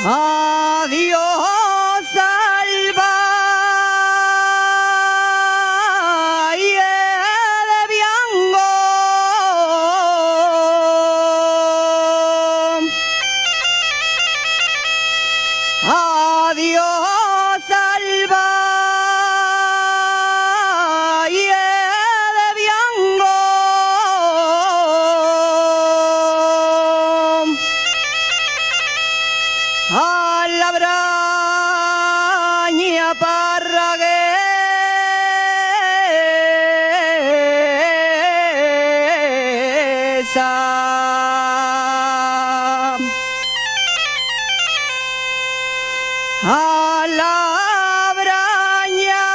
Adiós, Alba, y de Bianco. Adiós, Alba, y de Bianco. A la braña parraguesa, a la braña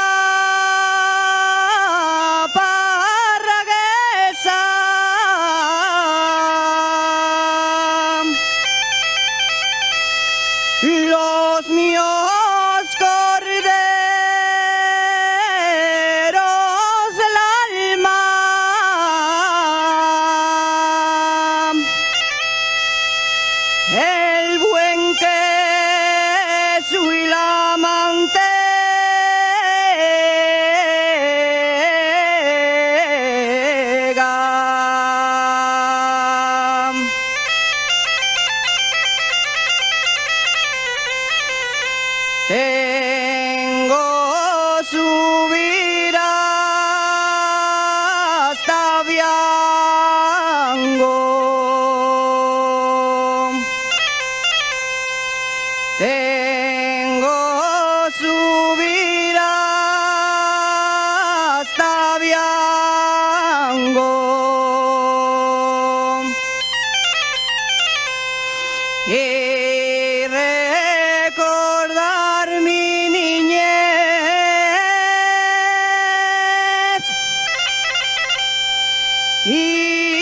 parraguesa. Los míos corderos del alma, el buen queso y la mantega. Tengo subir hasta Bianco. Tengo subir hasta Bianco. Y recordar mi niñez y